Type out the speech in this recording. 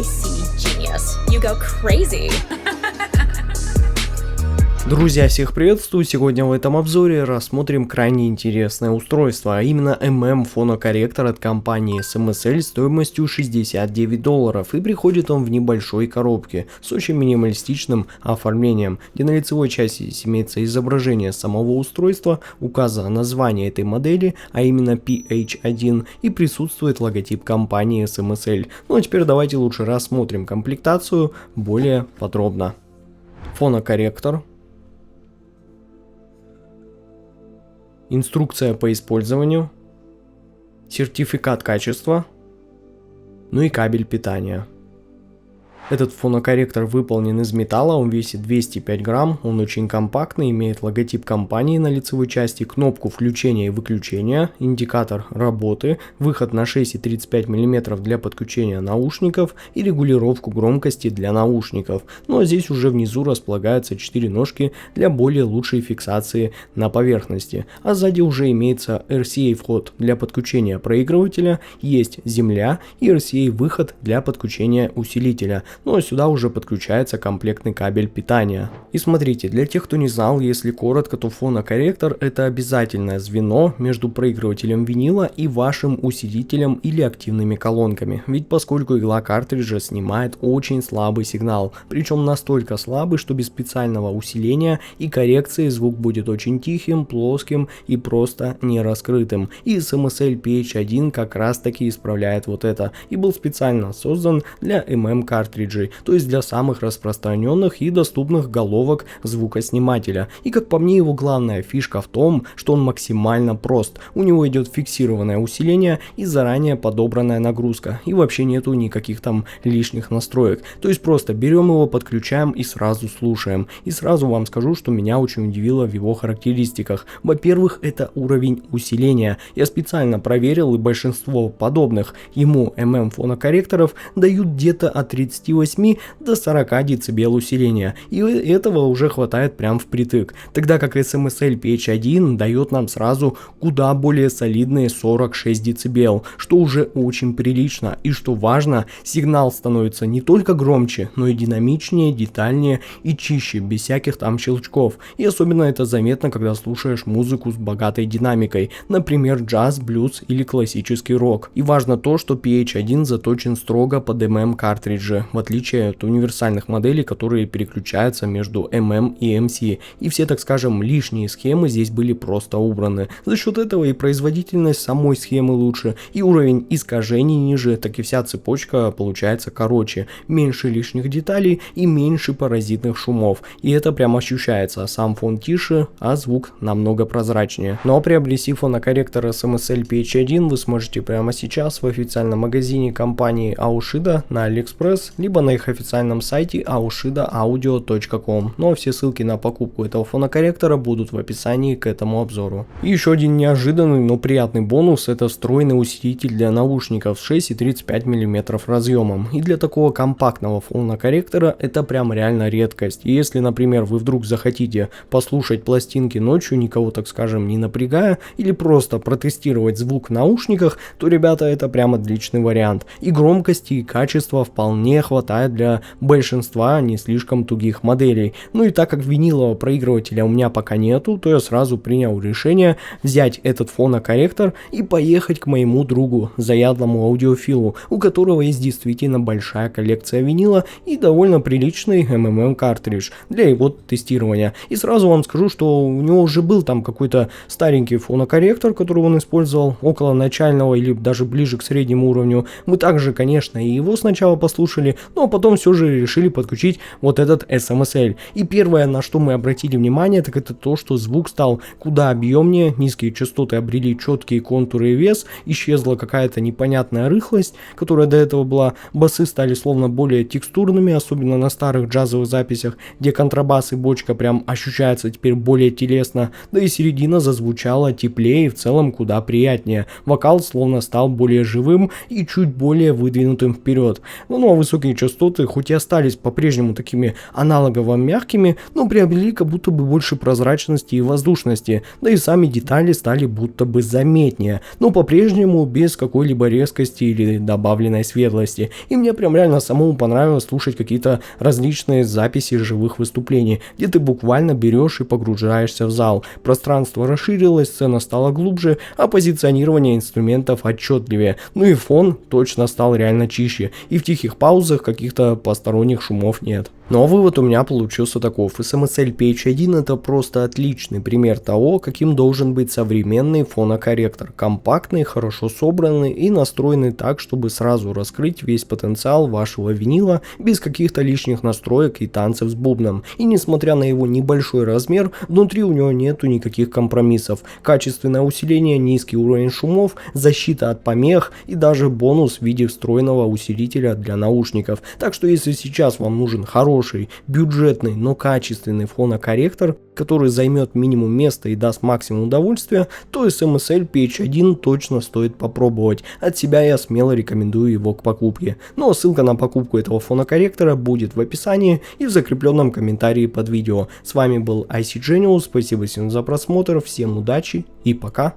I see genius. You go crazy. Друзья, всех приветствую! Сегодня в этом обзоре рассмотрим крайне интересное устройство, а именно фонокорректор от компании SMSL стоимостью $69, и приходит он в небольшой коробке с очень минималистичным оформлением, где на лицевой части имеется изображение самого устройства, указано название этой модели, а именно PH1, и присутствует логотип компании SMSL. Ну а теперь давайте лучше рассмотрим комплектацию более подробно. Фонокорректор. Инструкция по использованию, сертификат качества, ну и кабель питания. Этот фонокорректор выполнен из металла, он весит 205 грамм, он очень компактный, имеет логотип компании на лицевой части, кнопку включения и выключения, индикатор работы, выход на 6,35 мм для подключения наушников и регулировку громкости для наушников. Ну а здесь уже внизу располагаются 4 ножки для более лучшей фиксации на поверхности. А сзади уже имеется RCA вход для подключения проигрывателя, есть земля и RCA выход для подключения усилителя. Ну а сюда уже подключается комплектный кабель питания. И смотрите, для тех, кто не знал, если коротко, то фонокорректор — это обязательное звено между проигрывателем винила и вашим усилителем или активными колонками. Ведь поскольку игла картриджа снимает очень слабый сигнал, причем настолько слабый, что без специального усиления и коррекции звук будет очень тихим, плоским и просто не раскрытым. И SMSL PH1 как раз таки исправляет вот это, и был специально создан для картриджей, то есть для самых распространенных и доступных головок звукоснимателя. И как по мне, его главная фишка в том, что он максимально прост. У него идет фиксированное усиление и заранее подобранная нагрузка, и вообще нету никаких там лишних настроек. То есть просто берем его, подключаем и сразу слушаем. И сразу вам скажу, что меня очень удивило в его характеристиках. Во-первых, это уровень усиления. Я специально проверил, и большинство подобных ему фонокорректоров дают где-то от 38 до 40 дБ усиления, и этого уже хватает прям впритык, тогда как SMSL PH1 дает нам сразу куда более солидные 46 дБ, что уже очень прилично, и что важно, сигнал становится не только громче, но и динамичнее, детальнее и чище, без всяких там щелчков, и особенно это заметно, когда слушаешь музыку с богатой динамикой, например джаз, блюз или классический рок. И важно то, что PH1 заточен строго под картриджи, в отличие от универсальных моделей, которые переключаются между и MC, и все, так скажем, лишние схемы здесь были просто убраны. За счет этого и производительность самой схемы лучше, и уровень искажений ниже, так и вся цепочка получается короче, меньше лишних деталей и меньше паразитных шумов, и это прям ощущается, сам фон тише, а звук намного прозрачнее. Но приобрести фонокорректор SMSL PH1 вы сможете прямо сейчас в официальном магазине компании Aoshida на AliExpress, либо на их официальном сайте aoshidaaudio.com. Ну а все ссылки на покупку этого фонокорректора будут в описании к этому обзору. И еще один неожиданный, но приятный бонус — это встроенный усилитель для наушников с 6,35 мм разъемом. И для такого компактного фонокорректора это прям реально редкость. И если, например, вы вдруг захотите послушать пластинки ночью, никого, так скажем, не напрягая, или просто протестировать звук в наушниках, то, ребята, это прям отличный вариант. И громкости, и качества вполне хватает для большинства не слишком тугих моделей. Ну и так как винилового проигрывателя у меня пока нету, то я сразу принял решение взять этот фонокорректор и поехать к моему другу, заядлому аудиофилу, у которого есть действительно большая коллекция винила и довольно приличный картридж для его тестирования. И сразу вам скажу, что у него уже был там какой-то старенький фонокорректор, который он использовал около начального или даже ближе к среднему уровню. Мы также, конечно, и его сначала послушали, но потом все же решили подключить вот этот SMSL. И первое, на что мы обратили внимание, так это то, что звук стал куда объемнее, низкие частоты обрели четкие контуры и вес, исчезла какая-то непонятная рыхлость, которая до этого была, басы стали словно более текстурными, особенно на старых джазовых записях, где контрабас и бочка прям ощущаются теперь более телесно, да и середина зазвучала теплее и в целом куда приятнее. Вокал словно стал более живым и чуть более выдвинутым вперед. Ну а высокие частоты хоть и остались по-прежнему такими аналогово мягкими, но приобрели как будто бы больше прозрачности и воздушности, да и сами детали стали будто бы заметнее, но по-прежнему без какой-либо резкости или добавленной светлости. И мне прям реально самому понравилось слушать какие-то различные записи живых выступлений, где ты буквально берешь и погружаешься в зал. Пространство расширилось, сцена стала глубже, а позиционирование инструментов отчетливее. Ну и фон точно стал реально чище, и в тихих паузах каких-то посторонних шумов нет. Но вывод у меня получился таков: SMSL PH1 это просто отличный пример того, каким должен быть современный фонокорректор. Компактный, хорошо собранный и настроенный так, чтобы сразу раскрыть весь потенциал вашего винила без каких-то лишних настроек и танцев с бубном. И несмотря на его небольшой размер, внутри у него нету никаких компромиссов. Качественное усиление, низкий уровень шумов, защита от помех и даже бонус в виде встроенного усилителя для наушников. Так что если сейчас вам нужен хороший, бюджетный, но качественный фонокорректор, который займет минимум места и даст максимум удовольствия, то SMSL PH1 точно стоит попробовать. От себя я смело рекомендую его к покупке. Ну а ссылка на покупку этого фонокорректора будет в описании и в закрепленном комментарии под видео. С вами был IC Genius, спасибо всем за просмотр, всем удачи и пока.